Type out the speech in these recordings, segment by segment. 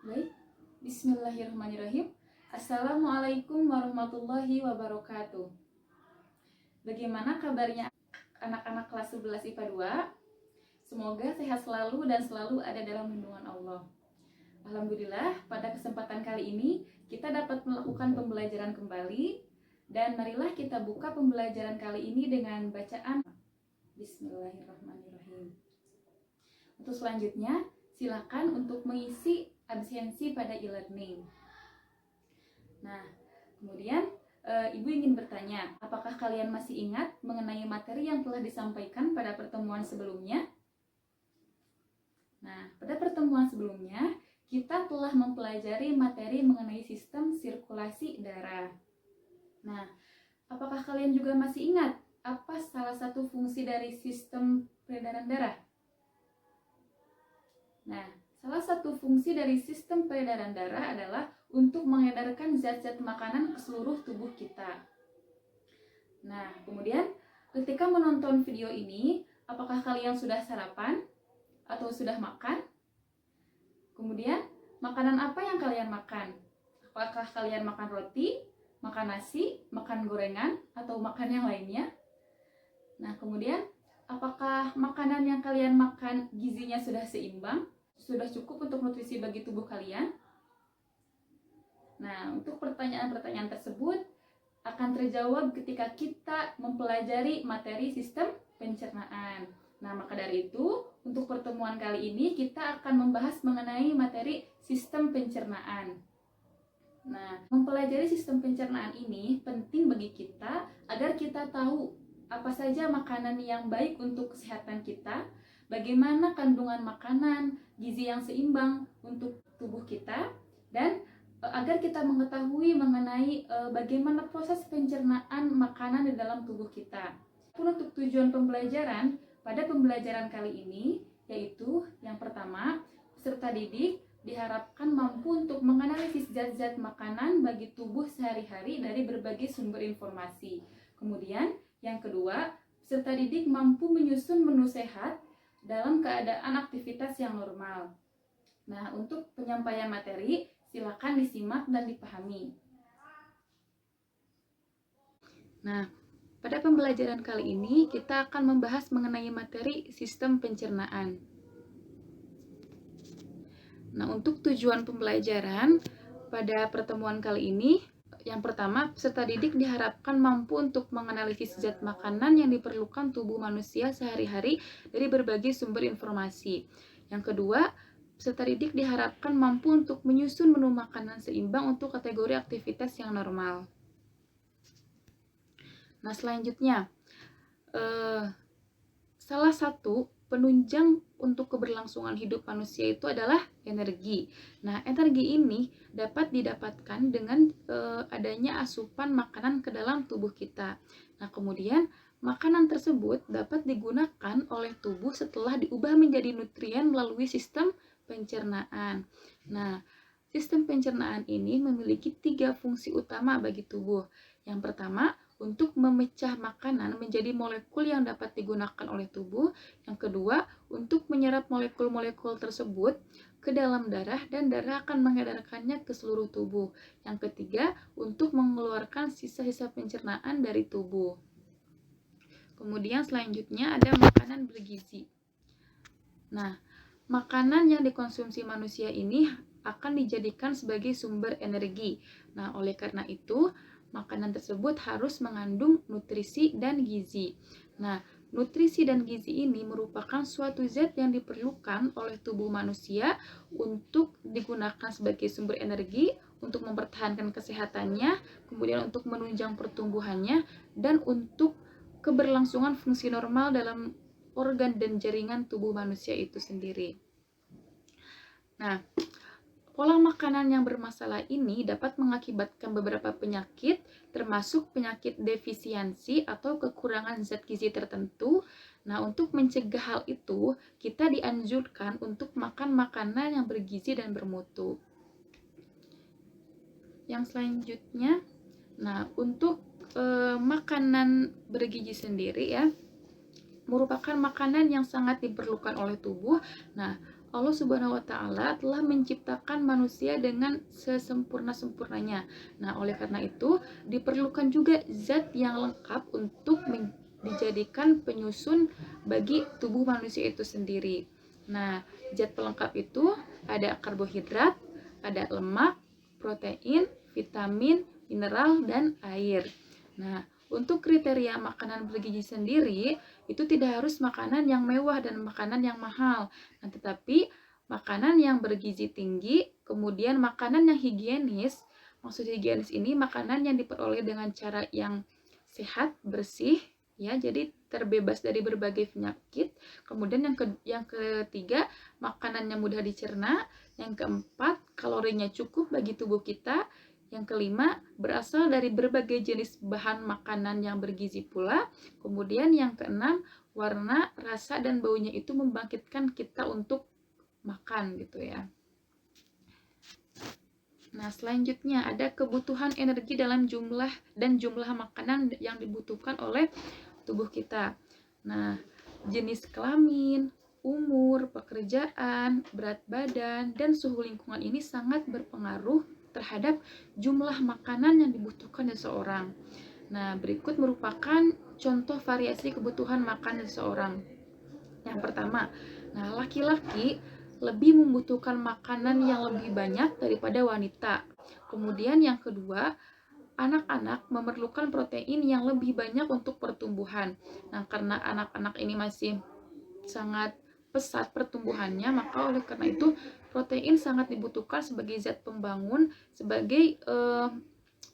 Baik, Bismillahirrahmanirrahim. Assalamualaikum warahmatullahi wabarakatuh. Bagaimana kabarnya anak-anak kelas 11 IPA 2? Semoga sehat selalu dan selalu ada dalam lindungan Allah. Alhamdulillah, pada kesempatan kali ini kita dapat melakukan pembelajaran kembali. Dan marilah kita buka pembelajaran kali ini dengan bacaan Bismillahirrahmanirrahim. Untuk selanjutnya, silakan untuk mengisi absensi pada e-learning. Nah, kemudian Ibu ingin bertanya, apakah kalian masih ingat mengenai materi yang telah disampaikan pada pertemuan sebelumnya? Nah, pada pertemuan sebelumnya, kita telah mempelajari materi mengenai sistem sirkulasi darah. Nah, apakah kalian juga masih ingat apa salah satu fungsi dari sistem peredaran darah? Nah, salah satu fungsi dari sistem peredaran darah adalah untuk mengedarkan zat-zat makanan ke seluruh tubuh kita. Nah, kemudian ketika menonton video ini, apakah kalian sudah sarapan atau sudah makan? Kemudian, makanan apa yang kalian makan? Apakah kalian makan roti, makan nasi, makan gorengan, atau makan yang lainnya? Nah, kemudian apakah makanan yang kalian makan gizinya sudah seimbang? Sudah cukup untuk nutrisi bagi tubuh kalian? Nah, untuk pertanyaan-pertanyaan tersebut akan terjawab ketika kita mempelajari materi sistem pencernaan. Nah, maka dari itu, untuk pertemuan kali ini kita akan membahas mengenai materi sistem pencernaan. Nah, mempelajari sistem pencernaan ini penting bagi kita agar kita tahu apa saja makanan yang baik untuk kesehatan kita, bagaimana kandungan makanan, gizi yang seimbang untuk tubuh kita, dan agar kita mengetahui mengenai bagaimana proses pencernaan makanan di dalam tubuh kita. Untuk tujuan pembelajaran pada pembelajaran kali ini, yaitu yang pertama, peserta didik diharapkan mampu untuk menganalisis zat-zat makanan bagi tubuh sehari-hari dari berbagai sumber informasi. Kemudian, yang kedua, peserta didik mampu menyusun menu sehat dalam keadaan aktivitas yang normal. Nah, untuk penyampaian materi, silakan disimak dan dipahami. Nah, pada pembelajaran kali ini kita akan membahas mengenai materi sistem pencernaan. Nah, untuk tujuan pembelajaran pada pertemuan kali ini, yang pertama, peserta didik diharapkan mampu untuk menganalisis zat makanan yang diperlukan tubuh manusia sehari-hari dari berbagai sumber informasi. Yang kedua, peserta didik diharapkan mampu untuk menyusun menu makanan seimbang untuk kategori aktivitas yang normal. Nah, selanjutnya, salah satu penunjang untuk keberlangsungan hidup manusia itu adalah energi. Nah, energi ini dapat didapatkan dengan adanya asupan makanan ke dalam tubuh kita. Nah, kemudian makanan tersebut dapat digunakan oleh tubuh setelah diubah menjadi nutrien melalui sistem pencernaan. Nah, sistem pencernaan ini memiliki 3 fungsi utama bagi tubuh. Yang pertama, untuk memecah makanan menjadi molekul yang dapat digunakan oleh tubuh. Yang kedua, untuk menyerap molekul-molekul tersebut ke dalam darah dan darah akan mengedarkannya ke seluruh tubuh. Yang ketiga, untuk mengeluarkan sisa-sisa pencernaan dari tubuh. Kemudian selanjutnya ada makanan bergizi. Nah, makanan yang dikonsumsi manusia ini akan dijadikan sebagai sumber energi. Nah, oleh karena itu, makanan tersebut harus mengandung nutrisi dan gizi. Nah, nutrisi dan gizi ini merupakan suatu zat yang diperlukan oleh tubuh manusia untuk digunakan sebagai sumber energi, untuk mempertahankan kesehatannya, kemudian untuk menunjang pertumbuhannya, dan untuk keberlangsungan fungsi normal dalam organ dan jaringan tubuh manusia itu sendiri. Nah, pola makanan yang bermasalah ini dapat mengakibatkan beberapa penyakit, termasuk penyakit defisiensi atau kekurangan zat gizi tertentu. Nah, untuk mencegah hal itu, kita dianjurkan untuk makan makanan yang bergizi dan bermutu. Yang selanjutnya, nah, untuk makanan bergizi sendiri ya, merupakan makanan yang sangat diperlukan oleh tubuh. Nah, Allah Subhanahu wa taala telah menciptakan manusia dengan sesempurna-sempurnanya. Nah, oleh karena itu diperlukan juga zat yang lengkap untuk dijadikan penyusun bagi tubuh manusia itu sendiri. Nah, zat pelengkap itu ada karbohidrat, ada lemak, protein, vitamin, mineral, dan air. Nah, untuk kriteria makanan bergizi sendiri, itu tidak harus makanan yang mewah dan makanan yang mahal. Nah, tetapi makanan yang bergizi tinggi, kemudian makanan yang higienis. Maksud higienis ini makanan yang diperoleh dengan cara yang sehat, bersih, ya, jadi terbebas dari berbagai penyakit. Kemudian yang ketiga, makanan yang mudah dicerna. Yang keempat, kalorinya cukup bagi tubuh kita. Yang kelima, berasal dari berbagai jenis bahan makanan yang bergizi pula. Kemudian yang keenam, warna, rasa, dan baunya itu membangkitkan kita untuk makan gitu ya. Nah, selanjutnya ada kebutuhan energi dalam jumlah makanan yang dibutuhkan oleh tubuh kita. Nah, jenis kelamin, umur, pekerjaan, berat badan, dan suhu lingkungan ini sangat berpengaruh terhadap jumlah makanan yang dibutuhkan seseorang. Nah, berikut merupakan contoh variasi kebutuhan makan seseorang. Yang pertama, nah, laki-laki lebih membutuhkan makanan yang lebih banyak daripada wanita. Kemudian yang kedua, anak-anak memerlukan protein yang lebih banyak untuk pertumbuhan. Nah, karena anak-anak ini masih sangat pesat pertumbuhannya, maka oleh karena itu protein sangat dibutuhkan sebagai zat pembangun, sebagai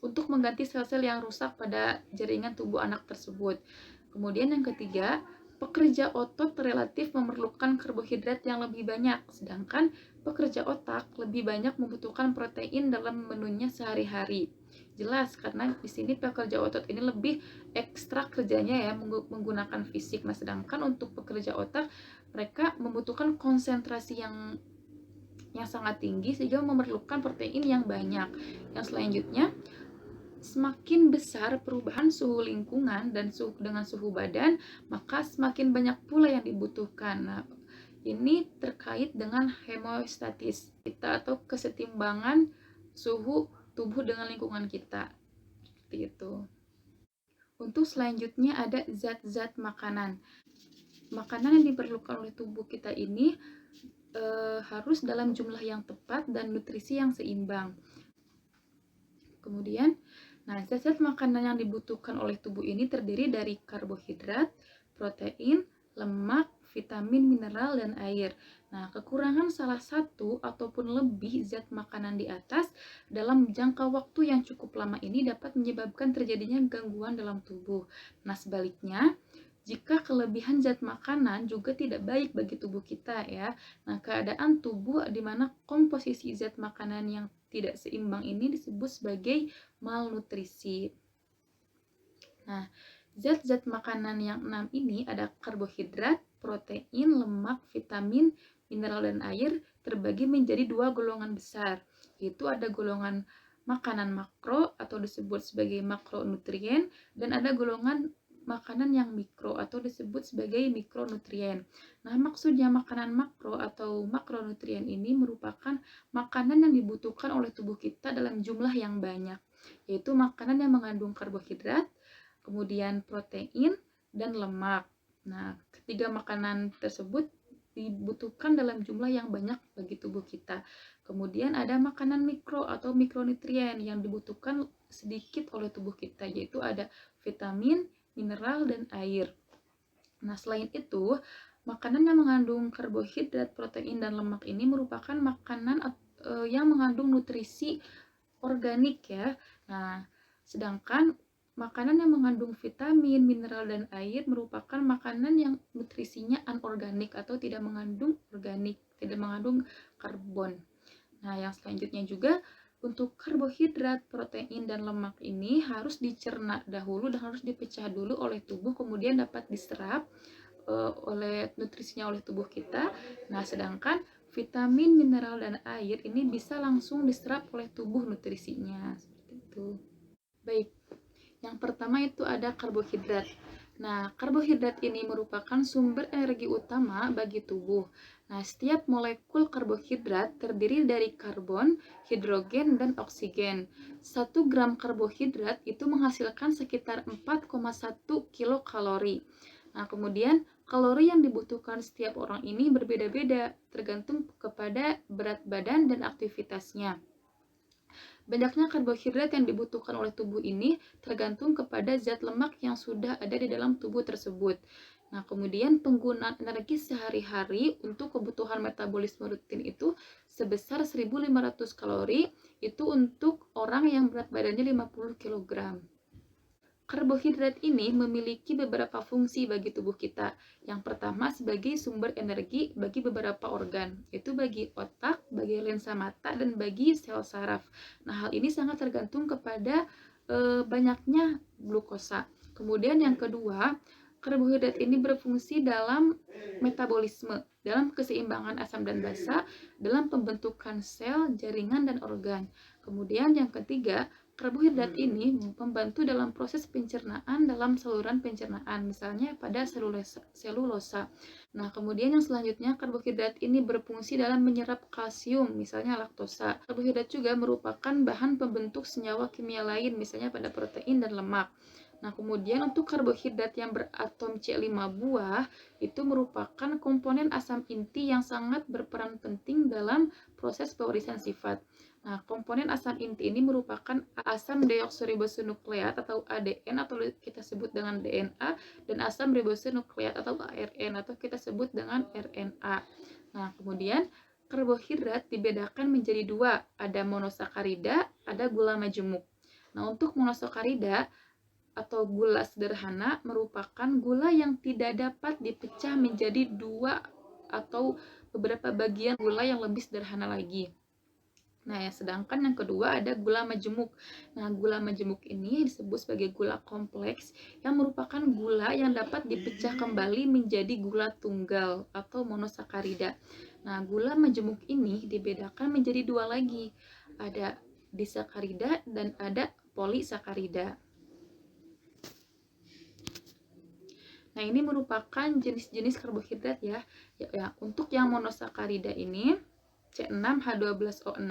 untuk mengganti sel-sel yang rusak pada jaringan tubuh anak tersebut. Kemudian yang ketiga, pekerja otot relatif memerlukan karbohidrat yang lebih banyak, sedangkan pekerja otak lebih banyak membutuhkan protein dalam menunya sehari-hari. Jelas karena di sini pekerja otot ini lebih ekstra kerjanya ya, menggunakan fisik. Nah, sedangkan untuk pekerja otak mereka membutuhkan konsentrasi yang sangat tinggi sehingga memerlukan protein yang banyak. Yang selanjutnya, semakin besar perubahan suhu lingkungan dan dengan suhu badan, maka semakin banyak pula yang dibutuhkan. Nah, ini terkait dengan hemostatis kita atau kesetimbangan suhu tubuh dengan lingkungan kita. Seperti itu. Untuk selanjutnya ada zat-zat makanan. Makanan yang diperlukan oleh tubuh kita ini harus dalam jumlah yang tepat dan nutrisi yang seimbang. Kemudian, nah, zat-zat makanan yang dibutuhkan oleh tubuh ini terdiri dari karbohidrat, protein, lemak, vitamin, mineral, dan air. Nah, kekurangan salah satu ataupun lebih zat makanan di atas dalam jangka waktu yang cukup lama ini dapat menyebabkan terjadinya gangguan dalam tubuh. Nah, sebaliknya, jika kelebihan zat makanan juga tidak baik bagi tubuh kita ya. Nah, keadaan tubuh di mana komposisi zat makanan yang tidak seimbang ini disebut sebagai malnutrisi. Nah, zat-zat makanan yang 6 ini ada karbohidrat, protein, lemak, vitamin, mineral, dan air terbagi menjadi dua golongan besar, yaitu ada golongan makanan makro atau disebut sebagai makronutrien, dan ada golongan makanan yang mikro atau disebut sebagai mikronutrien. Nah, maksudnya makanan makro atau makronutrien ini merupakan makanan yang dibutuhkan oleh tubuh kita dalam jumlah yang banyak, yaitu makanan yang mengandung karbohidrat, kemudian protein, dan lemak. Nah, ketiga makanan tersebut dibutuhkan dalam jumlah yang banyak bagi tubuh kita. Kemudian ada makanan mikro atau mikronutrien yang dibutuhkan sedikit oleh tubuh kita, yaitu ada vitamin, mineral, dan air. Nah, selain itu, makanan yang mengandung karbohidrat, protein, dan lemak ini merupakan makanan yang mengandung nutrisi organik ya. Nah, sedangkan makanan yang mengandung vitamin, mineral, dan air merupakan makanan yang nutrisinya anorganik atau tidak mengandung organik, tidak mengandung karbon. Nah, yang selanjutnya juga untuk karbohidrat, protein, dan lemak ini harus dicerna dahulu dan harus dipecah dulu oleh tubuh, kemudian dapat diserap oleh nutrisinya oleh tubuh kita. Nah, sedangkan vitamin, mineral, dan air ini bisa langsung diserap oleh tubuh nutrisinya. Seperti itu. Baik, yang pertama itu ada karbohidrat. Nah, karbohidrat ini merupakan sumber energi utama bagi tubuh. Nah, setiap molekul karbohidrat terdiri dari karbon, hidrogen, dan oksigen. 1 gram karbohidrat itu menghasilkan sekitar 4,1 kilokalori. Nah, kemudian kalori yang dibutuhkan setiap orang ini berbeda-beda, tergantung kepada berat badan dan aktivitasnya. Banyaknya karbohidrat yang dibutuhkan oleh tubuh ini tergantung kepada zat lemak yang sudah ada di dalam tubuh tersebut. Nah, kemudian penggunaan energi sehari-hari untuk kebutuhan metabolisme rutin itu sebesar 1.500 kalori, itu untuk orang yang berat badannya 50 kg. Karbohidrat ini memiliki beberapa fungsi bagi tubuh kita. Yang pertama sebagai sumber energi bagi beberapa organ, yaitu bagi otak, bagi lensa mata, dan bagi sel saraf. Nah, hal ini sangat tergantung kepada banyaknya glukosa. Kemudian yang kedua, karbohidrat ini berfungsi dalam metabolisme, dalam keseimbangan asam dan basa, dalam pembentukan sel, jaringan, dan organ. Kemudian yang ketiga, karbohidrat ini membantu dalam proses pencernaan dalam saluran pencernaan, misalnya pada selulosa. Nah, kemudian yang selanjutnya, karbohidrat ini berfungsi dalam menyerap kalsium, misalnya laktosa. Karbohidrat juga merupakan bahan pembentuk senyawa kimia lain, misalnya pada protein dan lemak. Nah, kemudian untuk karbohidrat yang beratom C5 buah, itu merupakan komponen asam inti yang sangat berperan penting dalam proses pewarisan sifat. Nah, komponen asam inti ini merupakan asam deoksiribonukleat atau ADN atau kita sebut dengan DNA, dan asam ribonukleat atau ARN atau kita sebut dengan RNA. Nah, kemudian karbohidrat dibedakan menjadi dua, ada monosakarida, ada gula majemuk. Nah, untuk monosakarida atau gula sederhana merupakan gula yang tidak dapat dipecah menjadi dua atau beberapa bagian gula yang lebih sederhana lagi. Nah, sedangkan yang kedua ada gula majemuk. Nah, gula majemuk ini disebut sebagai gula kompleks yang merupakan gula yang dapat dipecah kembali menjadi gula tunggal atau monosakarida. Nah, gula majemuk ini dibedakan menjadi dua lagi. Ada disakarida dan ada polisakarida. Nah, ini merupakan jenis-jenis karbohidrat ya. Untuk yang monosakarida ini C6H12O6,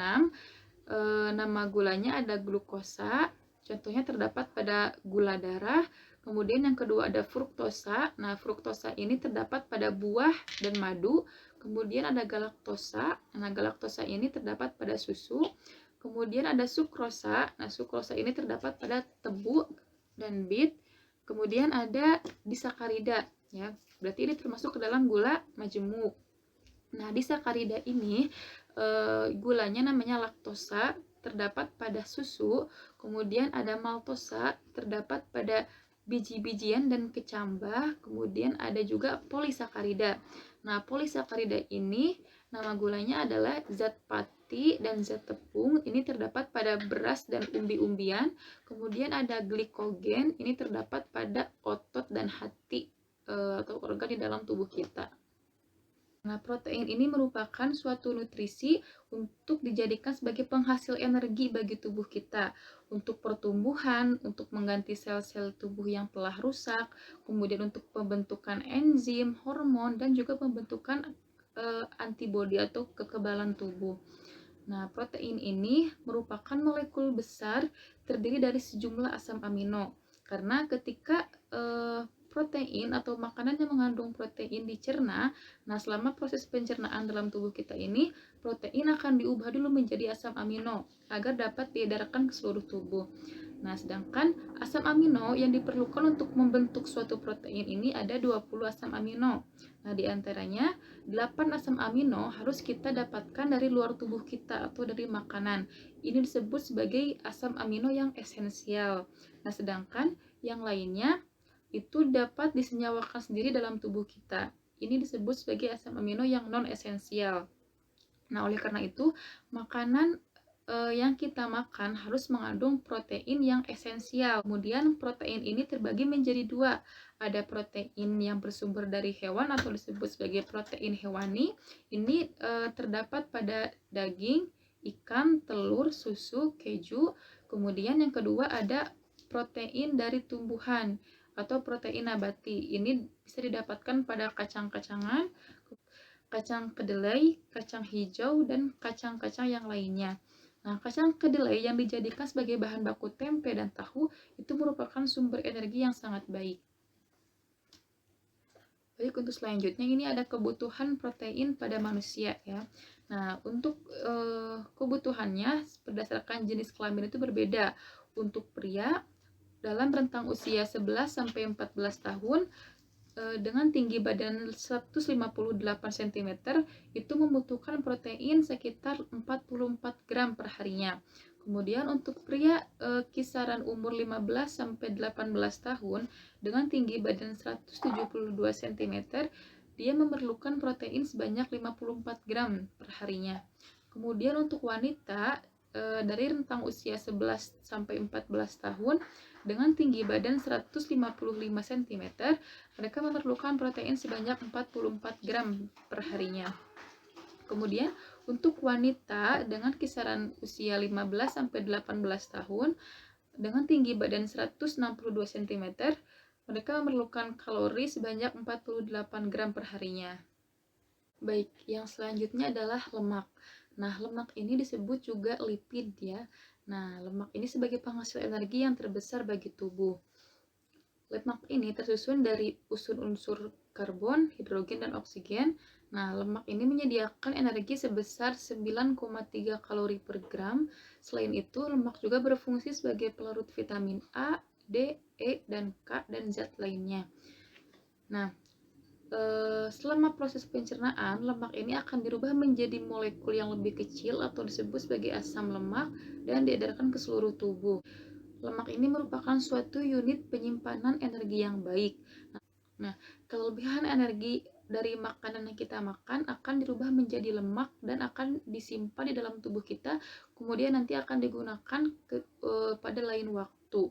nama gulanya ada glukosa, contohnya terdapat pada gula darah. Kemudian yang kedua ada fruktosa. Nah, fruktosa ini terdapat pada buah dan madu. Kemudian ada galaktosa. Nah, galaktosa ini terdapat pada susu. Kemudian ada sukrosa. Nah, sukrosa ini terdapat pada tebu dan bit. Kemudian ada disakarida, ya. Berarti ini termasuk ke dalam gula majemuk. Nah, disakarida ini gulanya namanya laktosa, terdapat pada susu. Kemudian ada maltosa, terdapat pada biji-bijian dan kecambah. Kemudian ada juga polisakarida. Nah, polisakarida ini nama gulanya adalah zat pati dan zat tepung. Ini terdapat pada beras dan umbi-umbian. Kemudian ada glikogen, ini terdapat pada otot dan hati atau organ di dalam tubuh kita. Nah, protein ini merupakan suatu nutrisi untuk dijadikan sebagai penghasil energi bagi tubuh kita, untuk pertumbuhan, untuk mengganti sel-sel tubuh yang telah rusak, kemudian untuk pembentukan enzim, hormon, dan juga pembentukan antibodi atau kekebalan tubuh. Nah, protein ini merupakan molekul besar terdiri dari sejumlah asam amino. Karena ketika protein atau makanan yang mengandung protein dicerna, nah selama proses pencernaan dalam tubuh kita ini, protein akan diubah dulu menjadi asam amino agar dapat diedarkan ke seluruh tubuh. Nah, sedangkan asam amino yang diperlukan untuk membentuk suatu protein ini ada 20 asam amino. Nah, diantaranya 8 asam amino harus kita dapatkan dari luar tubuh kita atau dari makanan. Ini disebut sebagai asam amino yang esensial. Nah, sedangkan yang lainnya itu dapat disenyawakan sendiri dalam tubuh kita. Ini disebut sebagai asam amino yang non-esensial. Nah, oleh karena itu, makanan yang kita makan harus mengandung protein yang esensial. Kemudian protein ini terbagi menjadi dua. Ada protein yang bersumber dari hewan atau disebut sebagai protein hewani. Ini terdapat pada daging, ikan, telur, susu, keju. Kemudian yang kedua ada protein dari tumbuhan atau protein nabati. Ini bisa didapatkan pada kacang-kacangan. kacang kedelai, kacang hijau, dan kacang-kacang yang lainnya. Nah, kacang kedelai yang dijadikan sebagai bahan baku tempe dan tahu itu merupakan sumber energi yang sangat baik. Baik, untuk selanjutnya ini ada kebutuhan protein pada manusia ya. Nah, untuk kebutuhannya berdasarkan jenis kelamin itu berbeda. Untuk pria dalam rentang usia 11 sampai 14 tahun dengan tinggi badan 158 cm itu membutuhkan protein sekitar 44 gram per harinya. Kemudian untuk pria kisaran umur 15 sampai 18 tahun dengan tinggi badan 172 cm, dia memerlukan protein sebanyak 54 gram per harinya. Kemudian untuk wanita dari rentang usia 11 sampai 14 tahun dengan tinggi badan 155 cm, mereka memerlukan protein sebanyak 44 gram per harinya. Kemudian untuk wanita dengan kisaran usia 15 sampai 18 tahun dengan tinggi badan 162 cm, mereka memerlukan kalori sebanyak 48 gram per harinya. Baik, yang selanjutnya adalah lemak. Nah, lemak ini disebut juga lipid ya. Nah, lemak ini sebagai penghasil energi yang terbesar bagi tubuh. Lemak ini tersusun dari unsur-unsur karbon, hidrogen, dan oksigen. Nah, lemak ini menyediakan energi sebesar 9,3 kalori per gram. Selain itu, lemak juga berfungsi sebagai pelarut vitamin A, D, E, dan K, dan zat lainnya. Nah, selama proses pencernaan, lemak ini akan dirubah menjadi molekul yang lebih kecil atau disebut sebagai asam lemak dan diedarkan ke seluruh tubuh. Lemak ini merupakan suatu unit penyimpanan energi yang baik. Nah, kelebihan energi dari makanan yang kita makan akan dirubah menjadi lemak dan akan disimpan di dalam tubuh kita, kemudian nanti akan digunakan pada lain waktu.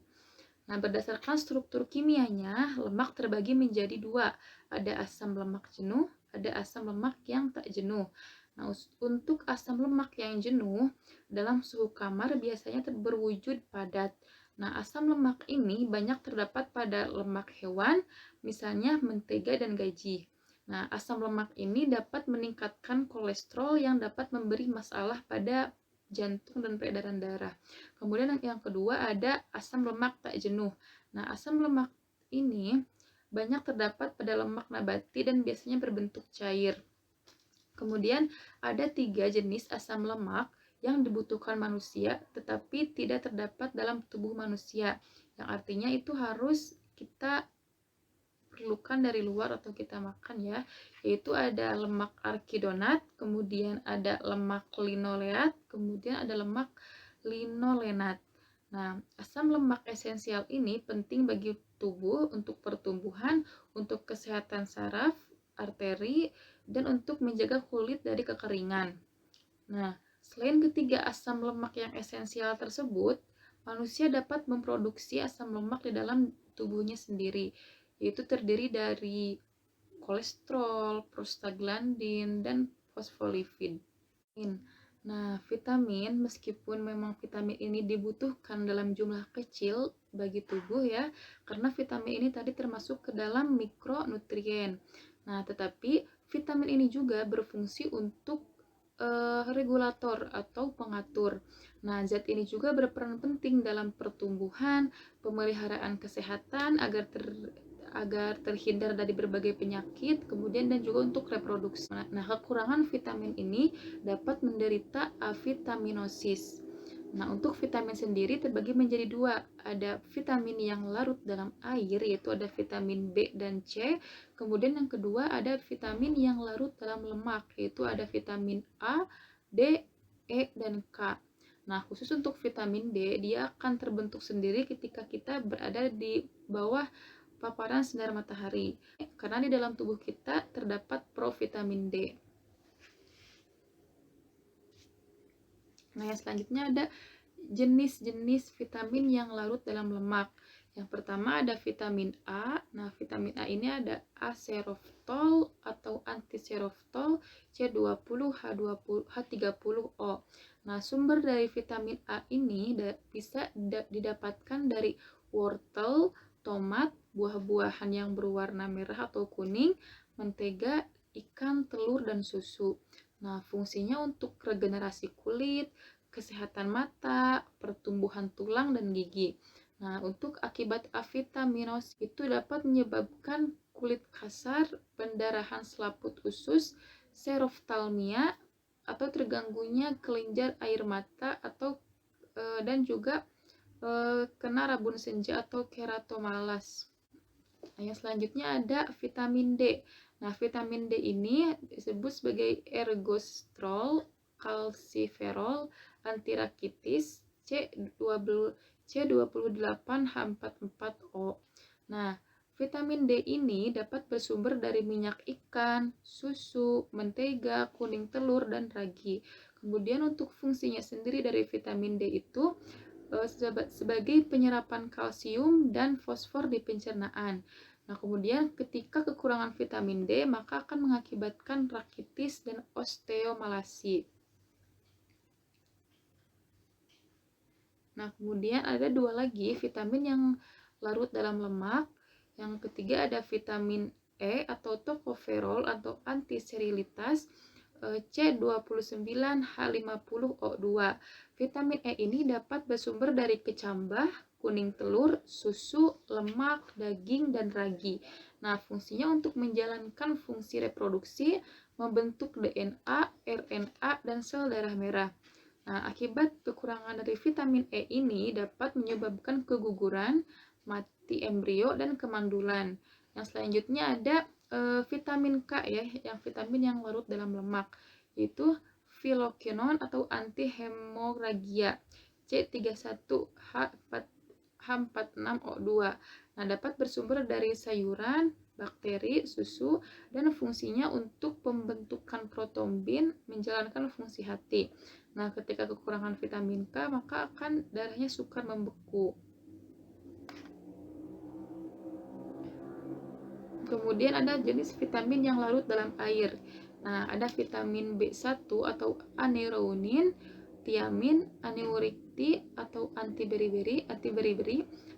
Nah, berdasarkan struktur kimianya, lemak terbagi menjadi dua. Ada asam lemak jenuh, ada asam lemak yang tak jenuh. Nah, untuk asam lemak yang jenuh, dalam suhu kamar biasanya berwujud padat. Nah, asam lemak ini banyak terdapat pada lemak hewan, misalnya mentega dan gaji. Nah, asam lemak ini dapat meningkatkan kolesterol yang dapat memberi masalah pada jantung dan peredaran darah. Kemudian yang kedua ada asam lemak tak jenuh. Nah, asam lemak ini banyak terdapat pada lemak nabati dan biasanya berbentuk cair. Kemudian ada 3 jenis asam lemak yang dibutuhkan manusia tetapi tidak terdapat dalam tubuh manusia. Yang artinya itu harus kita perlukan dari luar atau kita makan ya, yaitu ada lemak arachidonat, kemudian ada lemak linoleat, kemudian ada lemak linolenat. Nah, asam lemak esensial ini penting bagi tubuh untuk pertumbuhan, untuk kesehatan saraf, arteri, dan untuk menjaga kulit dari kekeringan. Nah, selain ketiga asam lemak yang esensial tersebut, manusia dapat memproduksi asam lemak di dalam tubuhnya sendiri, yaitu terdiri dari kolesterol, prostaglandin, dan fosfolipid. Nah, vitamin meskipun memang vitamin ini dibutuhkan dalam jumlah kecil bagi tubuh ya, karena vitamin ini tadi termasuk ke dalam mikronutrien. Nah, tetapi vitamin ini juga berfungsi untuk regulator atau pengatur. Nah, zat ini juga berperan penting dalam pertumbuhan, pemeliharaan kesehatan agar terhindar dari berbagai penyakit, kemudian dan juga untuk reproduksi. Nah, kekurangan vitamin ini dapat menderita avitaminosis. Nah, untuk vitamin sendiri terbagi menjadi dua. Ada vitamin yang larut dalam air, yaitu ada vitamin B dan C. Kemudian yang kedua ada vitamin yang larut dalam lemak, yaitu ada vitamin A, D, E, dan K. Nah, khusus untuk vitamin D, dia akan terbentuk sendiri ketika kita berada di bawah paparan sinar matahari. Karena di dalam tubuh kita terdapat provitamin D. Nah, yang selanjutnya ada jenis-jenis vitamin yang larut dalam lemak. Yang pertama ada vitamin A. Nah, vitamin A ini ada aseroftol atau antiseroftol, C20, H20, H30O. Nah, sumber dari vitamin A ini bisa didapatkan dari wortel, tomat, buah-buahan yang berwarna merah atau kuning, mentega, ikan, telur, dan susu. Nah, fungsinya untuk regenerasi kulit, kesehatan mata, pertumbuhan tulang dan gigi. Nah, untuk akibat avitaminosis itu dapat menyebabkan kulit kasar, pendarahan selaput usus, seroftalmia, atau terganggunya kelenjar air mata atau dan juga kena rabun senja atau keratomalas. Nah, yang selanjutnya ada vitamin D. Nah, vitamin D ini disebut sebagai ergosterol, kalsiferol, antirakitis, C28H44O. Nah, vitamin D ini dapat bersumber dari minyak ikan, susu, mentega, kuning telur, dan ragi. Kemudian untuk fungsinya sendiri dari vitamin D itu sebagai penyerapan kalsium dan fosfor di pencernaan. Nah, kemudian ketika kekurangan vitamin D, maka akan mengakibatkan rakitis dan osteomalasi. Nah, kemudian ada dua lagi vitamin yang larut dalam lemak. Yang ketiga ada vitamin E atau tocopherol atau antiserilitas C29H50O2. Vitamin E ini dapat bersumber dari kecambah, kuning telur, susu, lemak, daging, dan ragi. Nah, fungsinya untuk menjalankan fungsi reproduksi, membentuk DNA, RNA, dan sel darah merah. Nah, akibat kekurangan dari vitamin E ini dapat menyebabkan keguguran, mati embrio, dan kemandulan. Yang selanjutnya ada vitamin K ya, yang vitamin yang larut dalam lemak, yaitu filoquinone atau antihemoragia C31H46O2. Nah, dapat bersumber dari sayuran, bakteri, susu, dan fungsinya untuk pembentukan protombin, menjalankan fungsi hati. Nah, ketika kekurangan vitamin K, maka akan darahnya sukar membeku. Kemudian ada jenis vitamin yang larut dalam air. Nah, ada vitamin B1 atau aneuroonin, tiamin, aneurikti atau antiberiberi,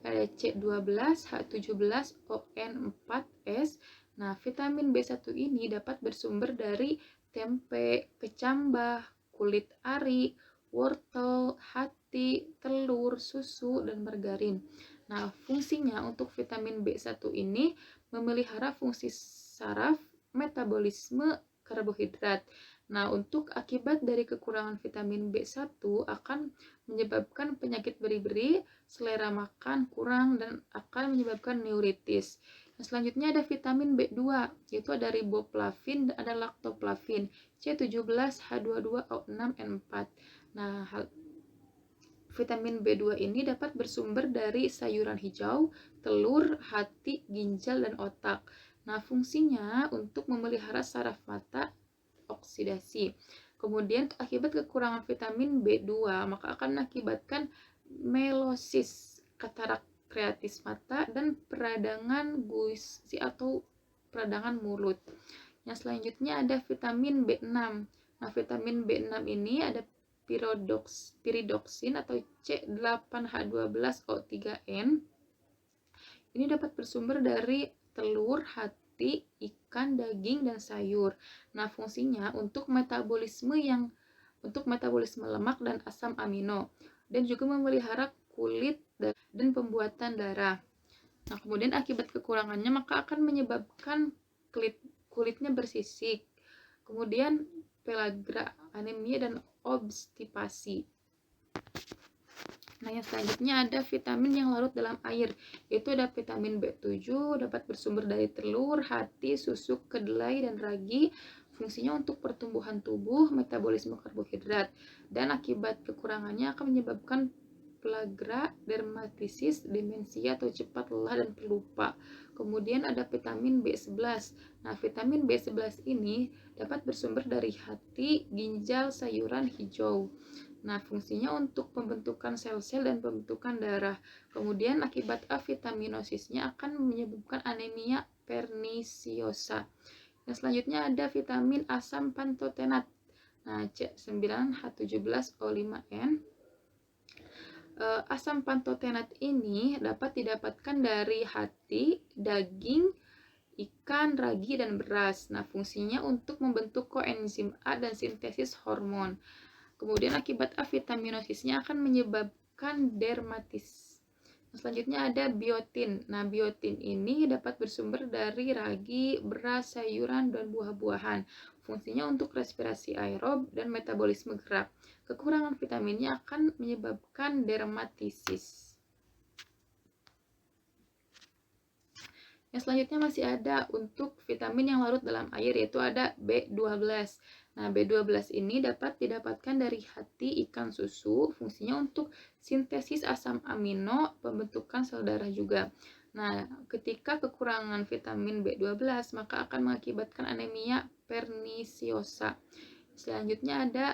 ada C12, H17, ON4S. Nah, vitamin B1 ini dapat bersumber dari tempe, kecambah, kulit ari, wortel, hati, telur, susu, dan margarin. Nah, fungsinya untuk vitamin B1 ini memelihara fungsi saraf, metabolisme karbohidrat. Nah, untuk akibat dari kekurangan vitamin B1 akan menyebabkan penyakit beri-beri, selera makan kurang, dan akan menyebabkan neuritis. Nah, selanjutnya ada vitamin B2, yaitu ada riboflavin dan ada laktoflavin, C17H22O6N4. Nah, vitamin B2 ini dapat bersumber dari sayuran hijau, telur, hati, ginjal, dan otak. Nah, fungsinya untuk memelihara saraf mata, oksidasi. Kemudian akibat kekurangan vitamin B2, maka akan mengakibatkan melosis, katarak kreatis mata, dan peradangan gusi atau peradangan mulut. Yang selanjutnya ada vitamin B6. Nah, vitamin B6 ini ada piridoksin atau C8H12O3N. Ini dapat bersumber dari telur, hati, ikan, daging, dan sayur. Nah, fungsinya untuk metabolisme lemak dan asam amino, dan juga memelihara kulit dan pembuatan darah. Nah, kemudian akibat kekurangannya maka akan menyebabkan kulitnya bersisik, kemudian pellagra, anemia, dan obstipasi. Nah, yang selanjutnya ada vitamin yang larut dalam air, yaitu ada vitamin B7, dapat bersumber dari telur, hati, susu, kedelai, dan ragi. Fungsinya untuk pertumbuhan tubuh, metabolisme karbohidrat, dan akibat kekurangannya akan menyebabkan pellagra, dermatitis, demensia atau cepat lelah dan pelupa. Kemudian ada vitamin B11. Nah, vitamin B11 ini dapat bersumber dari hati, ginjal, sayuran hijau. Nah, fungsinya untuk pembentukan sel-sel dan pembentukan darah. Kemudian akibat avitaminosisnya akan menyebabkan anemia pernisiosa. Yang selanjutnya ada vitamin asam pantotenat. Nah, C9H17O5N. Asam pantotenat ini dapat didapatkan dari hati, daging, ikan, ragi, dan beras. Nah, fungsinya untuk membentuk koenzim A dan sintesis hormon. Kemudian akibat avitaminosisnya akan menyebabkan dermatis. Selanjutnya ada biotin. Nah, biotin ini dapat bersumber dari ragi, beras, sayuran, dan buah-buahan. Fungsinya untuk respirasi aerob dan metabolisme gerak. Kekurangan vitaminnya akan menyebabkan dermatitis. Yang selanjutnya masih ada untuk vitamin yang larut dalam air, yaitu ada B12. Nah, B12 ini dapat didapatkan dari hati ikan susu, fungsinya untuk sintesis asam amino, pembentukan sel darah juga. Nah, ketika kekurangan vitamin B12, maka akan mengakibatkan anemia pernisiosa. Selanjutnya ada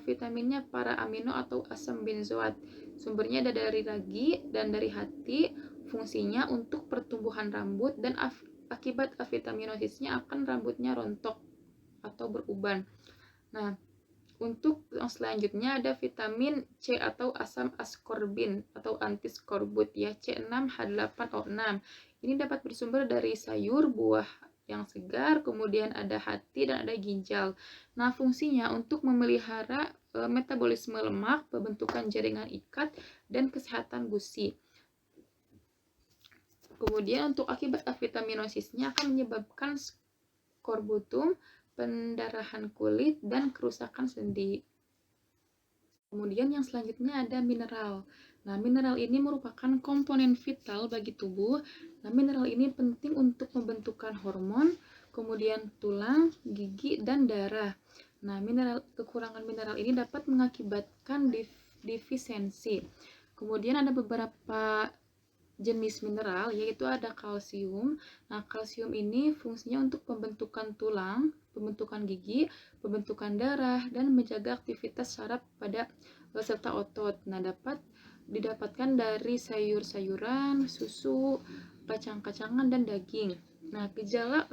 vitaminnya para amino atau asam benzoat. Sumbernya ada dari ragi dan dari hati. Fungsinya untuk pertumbuhan rambut dan akibat avitaminosisnya akan rambutnya rontok atau beruban. Nah, untuk yang selanjutnya ada vitamin C atau asam askorbin atau antiskorbut ya, C6H8O6. Ini dapat bersumber dari sayur, buah yang segar, kemudian ada hati dan ada ginjal. Nah, fungsinya untuk memelihara metabolisme lemak, pembentukan jaringan ikat, dan kesehatan gusi. Kemudian untuk akibat avitaminosisnya akan menyebabkan skorbutum, pendarahan kulit, dan kerusakan sendi. Kemudian yang selanjutnya ada mineral. Nah, mineral ini merupakan komponen vital bagi tubuh. Nah, mineral ini penting untuk pembentukan hormon, kemudian tulang, gigi, dan darah. Nah, kekurangan mineral ini dapat mengakibatkan defisiensi. Kemudian ada beberapa jenis mineral, yaitu ada kalsium. Nah, kalsium ini fungsinya untuk pembentukan tulang, pembentukan gigi, pembentukan darah, dan menjaga aktivitas saraf pada serta otot. Nah, dapat didapatkan dari sayur-sayuran, susu, kacang-kacangan, dan daging. Nah, gejala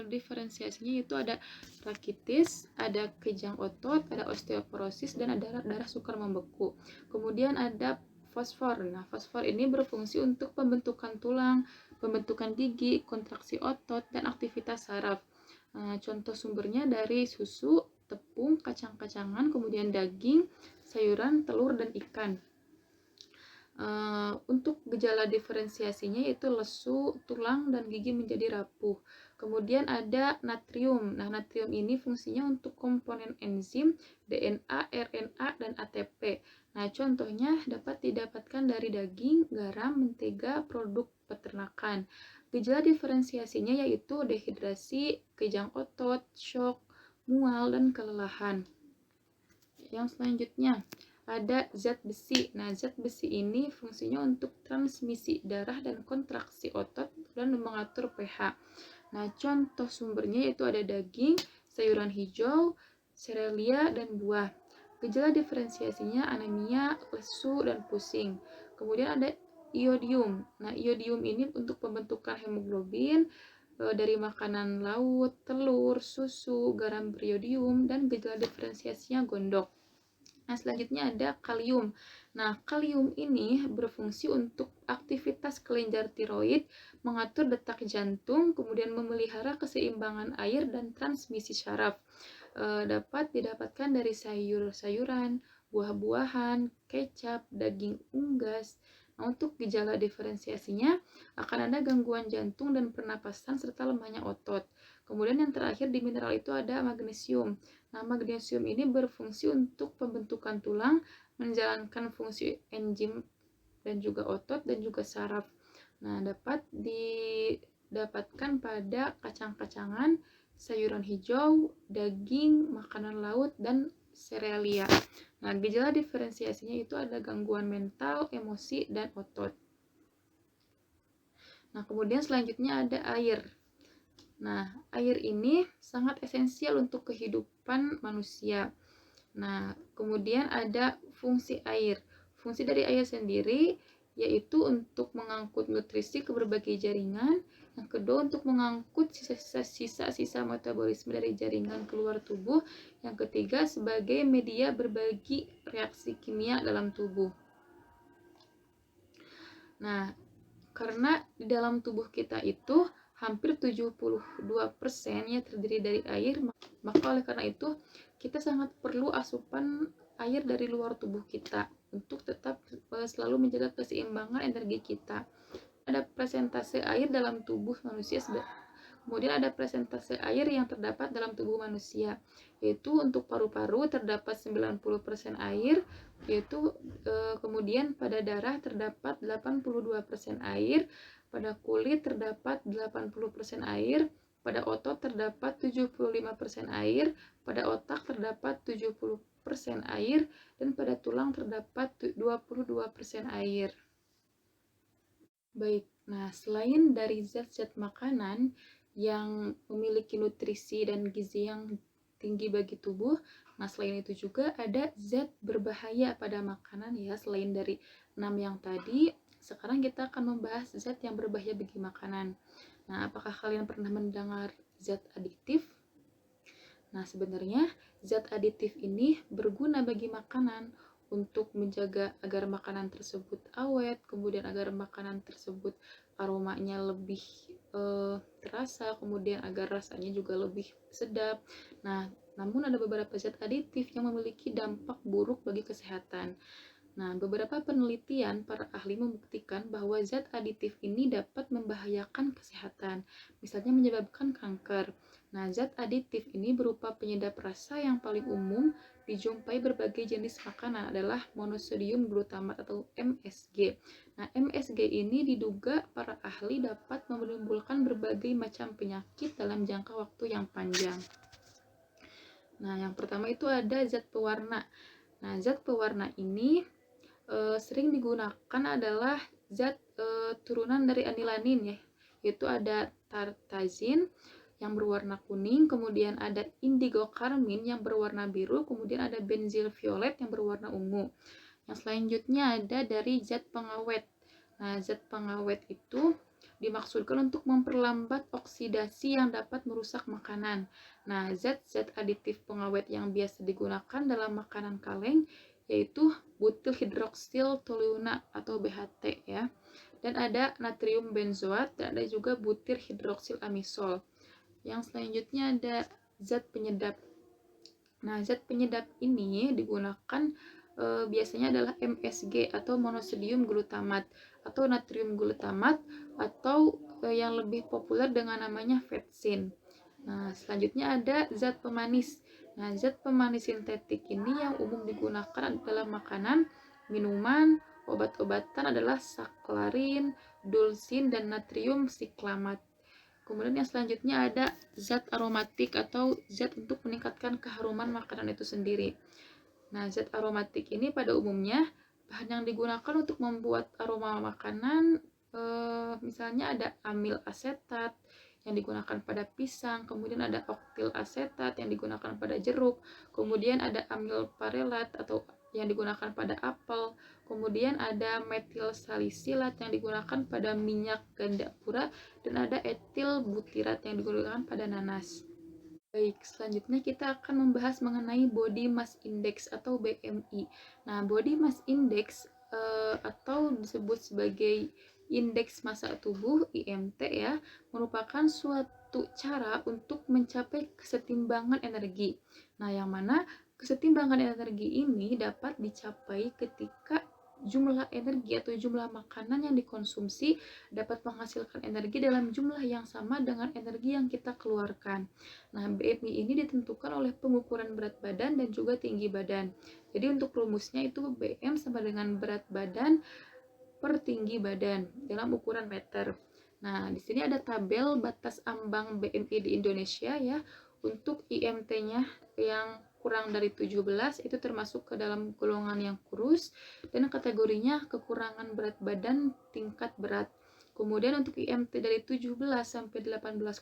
diferensiasinya itu ada rakitis, ada kejang otot, ada osteoporosis, dan ada darah sukar membeku. Kemudian ada fosfor. Nah, fosfor ini berfungsi untuk pembentukan tulang, pembentukan gigi, kontraksi otot, dan aktivitas saraf. Contoh sumbernya dari susu, tepung, kacang-kacangan, kemudian daging, sayuran, telur, dan ikan. Untuk gejala diferensiasinya yaitu lesu, tulang, dan gigi menjadi rapuh. Kemudian ada natrium. Nah, natrium ini fungsinya untuk komponen enzim, DNA, RNA, dan ATP. Nah, contohnya dapat didapatkan dari daging, garam, mentega, produk peternakan. Gejala diferensiasinya yaitu dehidrasi, kejang otot, shock, mual, dan kelelahan. Yang selanjutnya ada zat besi. Nah, zat besi ini fungsinya untuk transmisi darah dan kontraksi otot dan mengatur pH. Nah, contoh sumbernya yaitu ada daging, sayuran hijau, serealia, dan buah. Gejala diferensiasinya anemia, lesu, dan pusing. Kemudian ada iodium. Nah, iodium ini untuk pembentukan hemoglobin dari makanan laut, telur, susu, garam beriodium, dan gejala diferensiasinya gondok. Nah, selanjutnya ada kalium. Nah, kalium ini berfungsi untuk aktivitas kelenjar tiroid, mengatur detak jantung, kemudian memelihara keseimbangan air dan transmisi syaraf. Dapat didapatkan dari sayur-sayuran, buah-buahan, kecap, daging unggas. Nah, untuk gejala diferensiasinya akan ada gangguan jantung dan pernapasan serta lemahnya otot. Kemudian yang terakhir di mineral itu ada magnesium. Nah, magnesium ini berfungsi untuk pembentukan tulang, menjalankan fungsi enzim dan juga otot dan juga saraf. Nah, dapat didapatkan pada kacang-kacangan, sayuran hijau, daging, makanan laut, dan serealia. Nah, gejala diferensiasinya itu ada gangguan mental, emosi, dan otot. Nah, kemudian selanjutnya ada air. Nah, air ini sangat esensial untuk kehidupan manusia. Nah, kemudian ada fungsi air. Fungsi dari air sendiri yaitu untuk mengangkut nutrisi ke berbagai jaringan. Yang kedua, untuk mengangkut sisa-sisa metabolisme dari jaringan keluar tubuh. Yang ketiga, sebagai media berbagi reaksi kimia dalam tubuh. Nah, karena di dalam tubuh kita itu hampir 72% ya terdiri dari air, maka oleh karena itu kita sangat perlu asupan air dari luar tubuh kita untuk tetap selalu menjaga keseimbangan energi kita. Ada presentase air dalam tubuh manusia. Kemudian ada presentase air yang terdapat dalam tubuh manusia, yaitu untuk paru-paru terdapat 90% air, yaitu kemudian pada darah terdapat 82% air, pada kulit terdapat 80% air, pada otot terdapat 75% air, pada otak terdapat 70% air, dan pada tulang terdapat 22% air. Baik, nah selain dari zat-zat makanan yang memiliki nutrisi dan gizi yang tinggi bagi tubuh, nah selain itu juga ada zat berbahaya pada makanan ya. Selain dari 6 yang tadi, sekarang kita akan membahas zat yang berbahaya bagi makanan. Nah, apakah kalian pernah mendengar zat adiktif? Nah, sebenarnya zat aditif ini berguna bagi makanan untuk menjaga agar makanan tersebut awet, kemudian agar makanan tersebut aromanya lebih terasa, kemudian agar rasanya juga lebih sedap. Nah, namun ada beberapa zat aditif yang memiliki dampak buruk bagi kesehatan. Nah, beberapa penelitian para ahli membuktikan bahwa zat aditif ini dapat membahayakan kesehatan, misalnya menyebabkan kanker. Nah, zat aditif ini berupa penyedap rasa yang paling umum dijumpai berbagai jenis makanan adalah monosodium glutamat atau MSG. Nah, MSG ini diduga para ahli dapat menimbulkan berbagai macam penyakit dalam jangka waktu yang panjang. Nah, yang pertama itu ada zat pewarna. Nah, zat pewarna ini sering digunakan adalah zat turunan dari anilanin ya, yaitu ada tartazin yang berwarna kuning, kemudian ada indigo karmin yang berwarna biru, kemudian ada benzil violet yang berwarna ungu. Yang selanjutnya ada dari zat pengawet. Nah, zat pengawet itu dimaksudkan untuk memperlambat oksidasi yang dapat merusak makanan. Nah, zat-zat aditif pengawet yang biasa digunakan dalam makanan kaleng yaitu butil hidroksil toluena atau BHT ya. Dan ada natrium benzoat dan ada juga butir hidroksil amisol. Yang selanjutnya ada zat penyedap. Nah, zat penyedap ini digunakan biasanya adalah MSG atau monosodium glutamat atau natrium glutamat atau yang lebih populer dengan namanya vetsin. Nah, selanjutnya ada zat pemanis. Nah, zat pemanis sintetik ini yang umum digunakan dalam makanan, minuman, obat-obatan adalah saklarin, dulsin, dan natrium siklamat. Kemudian yang selanjutnya ada zat aromatik atau zat untuk meningkatkan keharuman makanan itu sendiri. Nah, zat aromatik ini pada umumnya bahan yang digunakan untuk membuat aroma makanan misalnya ada amil asetat yang digunakan pada pisang, kemudian ada oktil asetat yang digunakan pada jeruk, kemudian ada amil parelat atau yang digunakan pada apel, kemudian ada metil salisilat yang digunakan pada minyak ganda pura, dan ada etil butirat yang digunakan pada nanas. Baik, selanjutnya kita akan membahas mengenai Body Mass Index atau BMI. Nah, Body Mass Index atau disebut sebagai Indeks Massa Tubuh (IMT) ya, merupakan suatu cara untuk mencapai kesetimbangan energi. Nah, yang mana kesetimbangan energi ini dapat dicapai ketika jumlah energi atau jumlah makanan yang dikonsumsi dapat menghasilkan energi dalam jumlah yang sama dengan energi yang kita keluarkan. Nah, BMI ini ditentukan oleh pengukuran berat badan dan juga tinggi badan. Jadi untuk rumusnya itu BM sama dengan berat badan per tinggi badan dalam ukuran meter. Nah, di sini ada tabel batas ambang BMI di Indonesia ya. Untuk IMT-nya yang kurang dari 17 itu termasuk ke dalam golongan yang kurus dan kategorinya kekurangan berat badan tingkat berat. Kemudian untuk IMT dari 17 sampai 18,5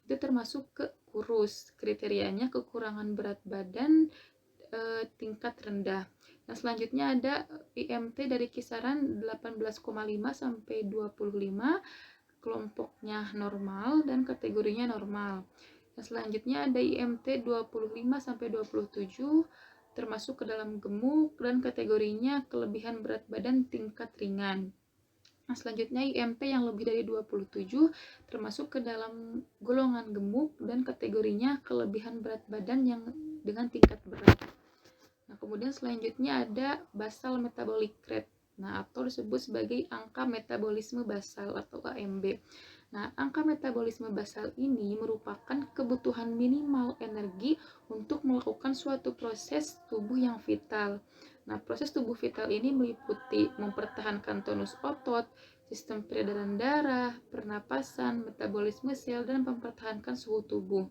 itu termasuk ke kurus. Kriterianya kekurangan berat badan tingkat rendah. Nah, selanjutnya ada IMT dari kisaran 18,5 sampai 25, kelompoknya normal dan kategorinya normal. Nah, selanjutnya ada IMT 25 sampai 27 termasuk ke dalam gemuk dan kategorinya kelebihan berat badan tingkat ringan. Nah, selanjutnya IMP yang lebih dari 27 termasuk ke dalam golongan gemuk dan kategorinya kelebihan berat badan yang dengan tingkat berat. Nah, kemudian selanjutnya ada basal metabolic rate. Nah, atau disebut sebagai angka metabolisme basal atau AMB. Nah, angka metabolisme basal ini merupakan kebutuhan minimal energi untuk melakukan suatu proses tubuh yang vital. Nah, proses tubuh vital ini meliputi mempertahankan tonus otot, sistem peredaran darah, pernapasan, metabolisme sel, dan mempertahankan suhu tubuh.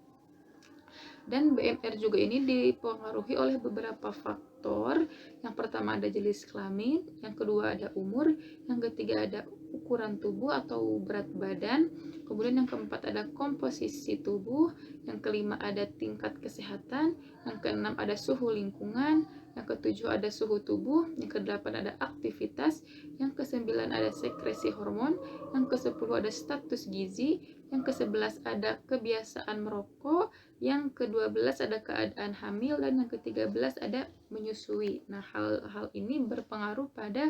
Dan BMR juga ini dipengaruhi oleh beberapa faktor. Yang pertama ada jenis kelamin, yang kedua ada umur, yang ketiga ada ukuran tubuh atau berat badan, kemudian yang keempat ada komposisi tubuh, yang kelima ada tingkat kesehatan, yang keenam ada suhu lingkungan, yang ketujuh ada suhu tubuh, yang kedelapan ada aktivitas, yang kesembilan ada sekresi hormon, yang kesepuluh ada status gizi, yang ke-11 ada kebiasaan merokok, yang ke-12 ada keadaan hamil, dan yang ke-13 ada menyusui. Nah, hal-hal ini berpengaruh pada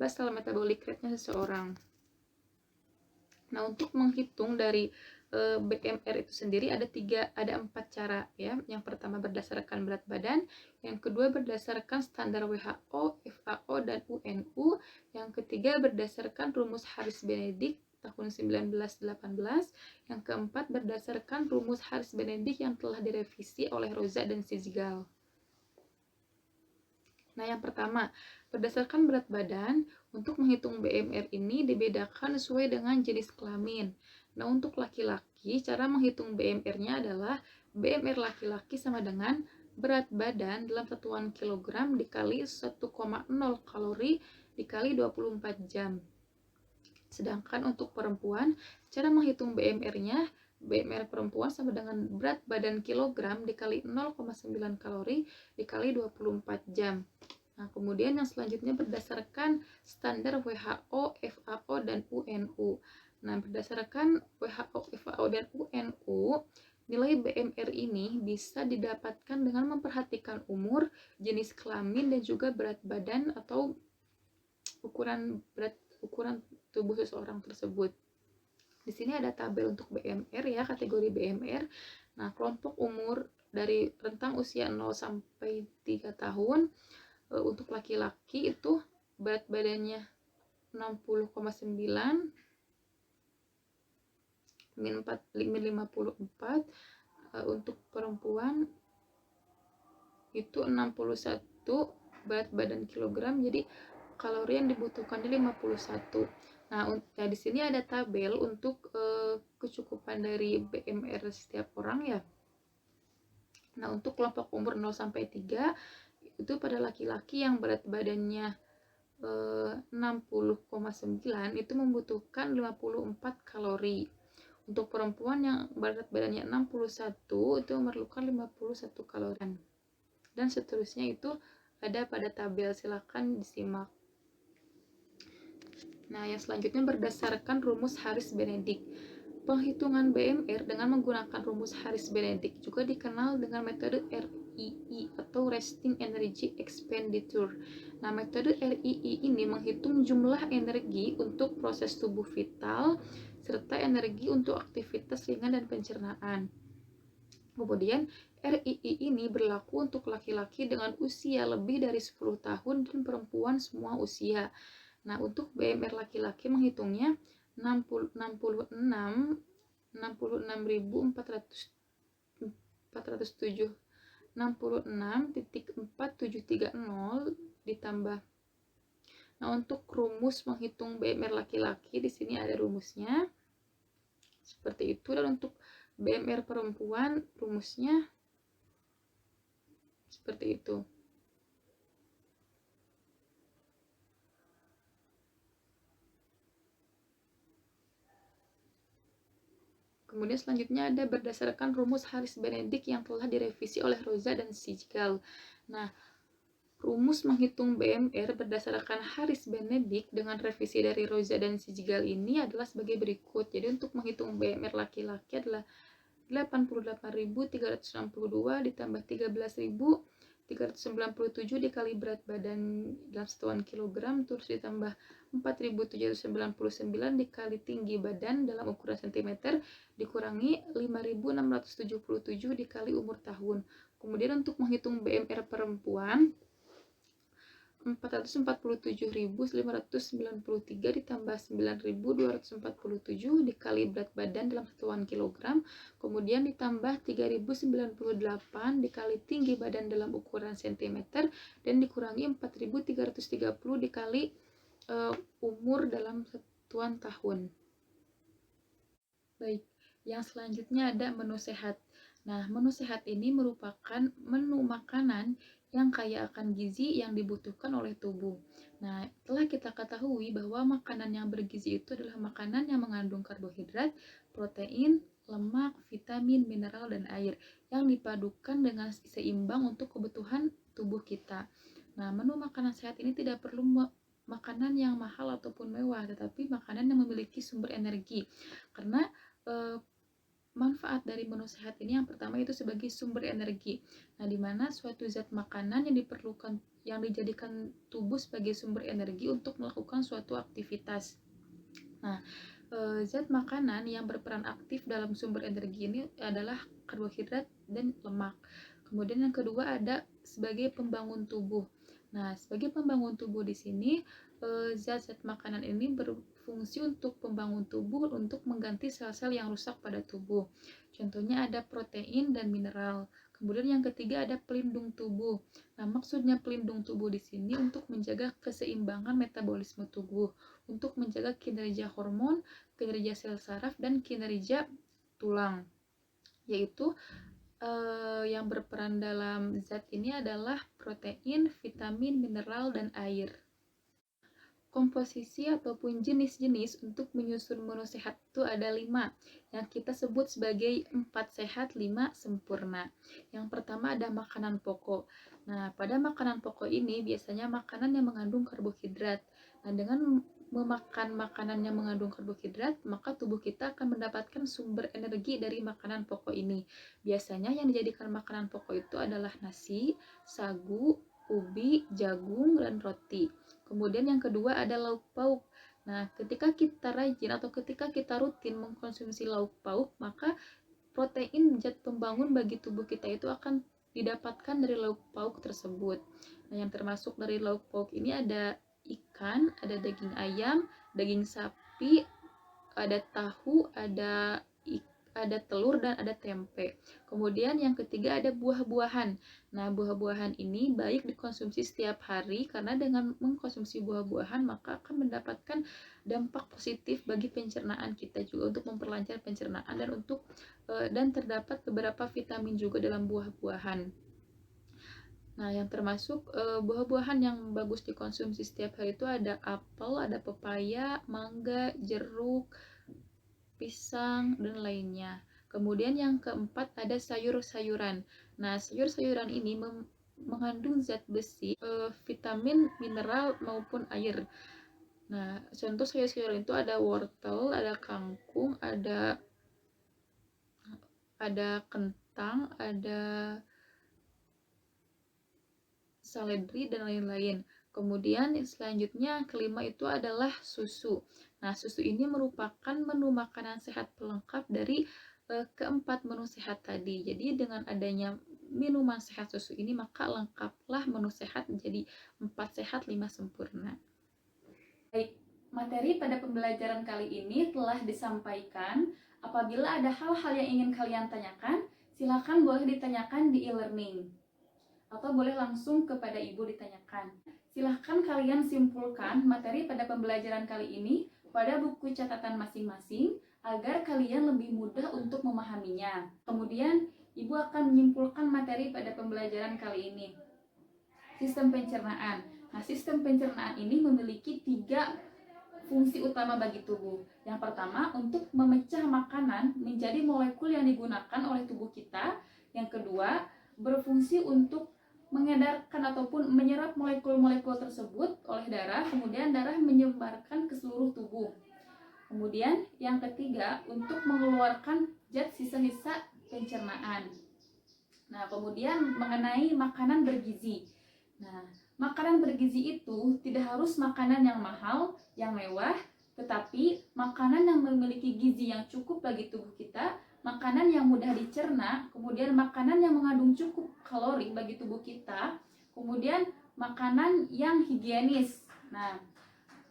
basal metabolic rate-nya seseorang. Nah, untuk menghitung dari BMR itu sendiri ada 4 cara ya. Yang pertama berdasarkan berat badan, yang kedua berdasarkan standar WHO, FAO, dan UNU, yang ketiga berdasarkan rumus Harris-Benedict tahun 1918, yang keempat berdasarkan rumus Harris-Benedict yang telah direvisi oleh Rosa dan Siegel. Nah, yang pertama, berdasarkan berat badan, untuk menghitung BMR ini dibedakan sesuai dengan jenis kelamin. Nah, untuk laki-laki, cara menghitung BMR-nya adalah BMR laki-laki sama dengan berat badan dalam satuan kilogram dikali 1,0 kalori dikali 24 jam. Sedangkan untuk perempuan, cara menghitung BMR-nya, BMR perempuan sama dengan berat badan kilogram dikali 0,9 kalori dikali 24 jam. Nah, kemudian yang selanjutnya berdasarkan standar WHO, FAO, dan UNU. Nah, berdasarkan WHO, FAO, dan UNU, nilai BMR ini bisa didapatkan dengan memperhatikan umur, jenis kelamin, dan juga berat badan atau ukuran tubuh seseorang tersebut. Di sini ada tabel untuk BMR ya, kategori BMR. Nah, kelompok umur dari rentang usia 0 sampai 3 tahun untuk laki-laki itu berat badannya 60,9 min 54, untuk perempuan itu 61 berat badan kilogram, jadi kalori yang dibutuhkan di 51. Nah, di sini ada tabel untuk kecukupan dari BMR setiap orang ya. Nah, untuk kelompok umur 0 sampai 3 itu pada laki-laki yang berat badannya 60,9 itu membutuhkan 54 kalori. Untuk perempuan yang berat badannya 61 itu memerlukan 51 kalori. Dan seterusnya itu ada pada tabel, silakan disimak. Nah, yang selanjutnya berdasarkan rumus Harris-Benedict. Penghitungan BMR dengan menggunakan rumus Harris-Benedict juga dikenal dengan metode REE atau Resting Energy Expenditure. Nah, metode REE ini menghitung jumlah energi untuk proses tubuh vital serta energi untuk aktivitas ringan dan pencernaan. Kemudian REE ini berlaku untuk laki-laki dengan usia lebih dari 10 tahun dan perempuan semua usia. Nah, untuk BMR laki-laki menghitungnya 66,4730 ditambah. Nah, untuk rumus menghitung BMR laki-laki di sini ada rumusnya seperti itu, dan untuk BMR perempuan rumusnya seperti itu. Kemudian selanjutnya ada berdasarkan rumus Harris-Benedict yang telah direvisi oleh Rosa dan Siegel. Nah, rumus menghitung BMR berdasarkan Harris-Benedict dengan revisi dari Rosa dan Siegel ini adalah sebagai berikut. Jadi untuk menghitung BMR laki-laki adalah 88.362 ditambah 13.000 397 dikali berat badan dalam satuan kilogram, terus ditambah 4.799 dikali tinggi badan dalam ukuran cm, dikurangi 5.677 dikali umur tahun. Kemudian untuk menghitung BMR perempuan, 447.593 ditambah 9.247 dikali berat badan dalam satuan kilogram, kemudian ditambah 3.098 dikali tinggi badan dalam ukuran cm, dan dikurangi 4.330 dikali umur dalam satuan tahun. Baik, yang selanjutnya ada menu sehat. Nah, menu sehat ini merupakan menu makanan yang kaya akan gizi yang dibutuhkan oleh tubuh. Nah, telah kita ketahui bahwa makanan yang bergizi itu adalah makanan yang mengandung karbohidrat, protein, lemak, vitamin, mineral, dan air yang dipadukan dengan seimbang untuk kebutuhan tubuh kita. Nah, menu makanan sehat ini tidak perlu makanan yang mahal ataupun mewah, tetapi makanan yang memiliki sumber energi. Karena manfaat dari menu sehat ini yang pertama itu sebagai sumber energi. Nah, di mana suatu zat makanan yang diperlukan, yang dijadikan tubuh sebagai sumber energi untuk melakukan suatu aktivitas. Nah, zat makanan yang berperan aktif dalam sumber energi ini adalah karbohidrat dan lemak. Kemudian yang kedua ada sebagai pembangun tubuh. Nah, sebagai pembangun tubuh di sini, zat-zat makanan ini berfungsi untuk pembangun tubuh untuk mengganti sel-sel yang rusak pada tubuh. Contohnya ada protein dan mineral. Kemudian yang ketiga ada pelindung tubuh. Nah, maksudnya pelindung tubuh di sini untuk menjaga keseimbangan metabolisme tubuh, untuk menjaga kinerja hormon, kinerja sel saraf, dan kinerja tulang. Yaitu yang berperan dalam zat ini adalah protein, vitamin, mineral, dan air. Komposisi ataupun jenis-jenis untuk menyusun menu sehat itu ada 5, yang kita sebut sebagai 4 sehat, 5 sempurna. Yang pertama ada makanan pokok. Nah, pada makanan pokok ini biasanya makanan yang mengandung karbohidrat. Nah, dengan memakan makanan yang mengandung karbohidrat, maka tubuh kita akan mendapatkan sumber energi dari makanan pokok ini. Biasanya yang dijadikan makanan pokok itu adalah nasi, sagu, ubi, jagung, dan roti. Kemudian yang kedua ada lauk pauk. Nah, ketika kita rajin atau ketika kita rutin mengkonsumsi lauk pauk, maka protein zat pembangun bagi tubuh kita itu akan didapatkan dari lauk pauk tersebut. Nah, yang termasuk dari lauk pauk ini ada ikan, ada daging ayam, daging sapi, ada tahu, ada telur, dan ada tempe. Kemudian yang ketiga ada buah-buahan. Nah, buah-buahan ini baik dikonsumsi setiap hari karena dengan mengkonsumsi buah-buahan maka akan mendapatkan dampak positif bagi pencernaan kita juga, untuk memperlancar pencernaan dan terdapat beberapa vitamin juga dalam buah-buahan. Nah, yang termasuk buah-buahan yang bagus dikonsumsi setiap hari itu ada apel, ada pepaya, mangga, jeruk, pisang, dan lainnya. Kemudian yang keempat ada sayur-sayuran. Nah, sayur-sayuran ini mengandung zat besi, vitamin, mineral, maupun air. Nah, contoh sayur-sayuran itu ada wortel, ada kangkung, ada kentang, ada seledri, dan lain-lain. Kemudian selanjutnya kelima itu adalah susu. Nah, susu ini merupakan menu makanan sehat pelengkap dari keempat menu sehat tadi. Jadi dengan adanya minuman sehat susu ini, maka lengkaplah menu sehat menjadi 4 sehat 5 sempurna. Baik, materi pada pembelajaran kali ini telah disampaikan. Apabila ada hal-hal yang ingin kalian tanyakan, silakan boleh ditanyakan di e-learning, atau boleh langsung kepada ibu ditanyakan. Silahkan kalian simpulkan materi pada pembelajaran kali ini pada buku catatan masing-masing agar kalian lebih mudah untuk memahaminya. Kemudian, ibu akan menyimpulkan materi pada pembelajaran kali ini. Sistem pencernaan. Nah, sistem pencernaan ini memiliki 3 fungsi utama bagi tubuh. Yang pertama, untuk memecah makanan menjadi molekul yang digunakan oleh tubuh kita. Yang kedua, berfungsi untuk mengedarkan ataupun menyerap molekul-molekul tersebut oleh darah, kemudian darah menyebarkan ke seluruh tubuh. Kemudian yang ketiga, untuk mengeluarkan zat sisa-sisa pencernaan. Nah, kemudian mengenai makanan bergizi. Nah, makanan bergizi itu tidak harus makanan yang mahal, yang mewah, tetapi makanan yang memiliki gizi yang cukup bagi tubuh kita, makanan yang mudah dicerna, kemudian makanan yang mengandung cukup kalori bagi tubuh kita, kemudian makanan yang higienis. Nah,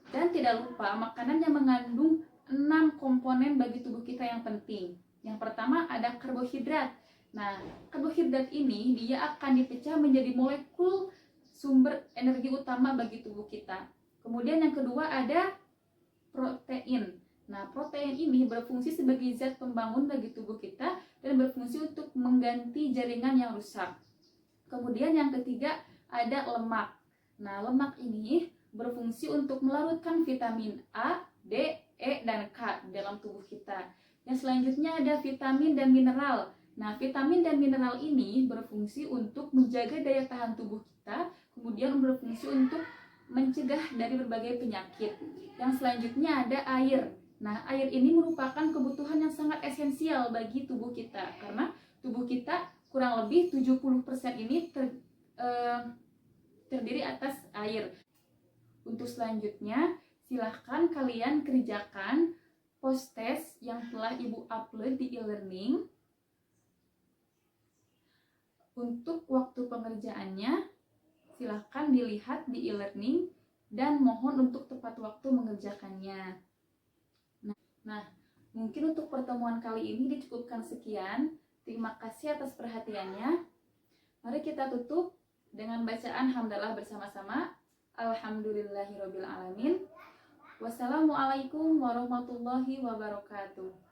dan tidak lupa makanan yang mengandung 6 komponen bagi tubuh kita yang penting. Yang pertama ada karbohidrat. Nah, karbohidrat ini dia akan dipecah menjadi molekul sumber energi utama bagi tubuh kita. Kemudian yang kedua ada protein. Nah, protein ini berfungsi sebagai zat pembangun bagi tubuh kita dan berfungsi untuk mengganti jaringan yang rusak. Kemudian yang ketiga ada lemak. Nah, lemak ini berfungsi untuk melarutkan vitamin A, D, E, dan K dalam tubuh kita. Yang selanjutnya ada vitamin dan mineral. Nah, vitamin dan mineral ini berfungsi untuk menjaga daya tahan tubuh kita, kemudian berfungsi untuk mencegah dari berbagai penyakit. Yang selanjutnya ada air. Nah, air ini merupakan kebutuhan yang sangat esensial bagi tubuh kita, karena tubuh kita kurang lebih 70% ini terdiri atas air. Untuk selanjutnya, silahkan kalian kerjakan post-test yang telah Ibu upload di e-learning. Untuk waktu pengerjaannya, silahkan dilihat di e-learning dan mohon untuk tepat waktu mengerjakannya. Nah, mungkin untuk pertemuan kali ini dicukupkan sekian. Terima kasih atas perhatiannya. Mari kita tutup dengan bacaan hamdalah bersama-sama. Alhamdulillahirobbilalamin. Wassalamualaikum warahmatullahi wabarakatuh.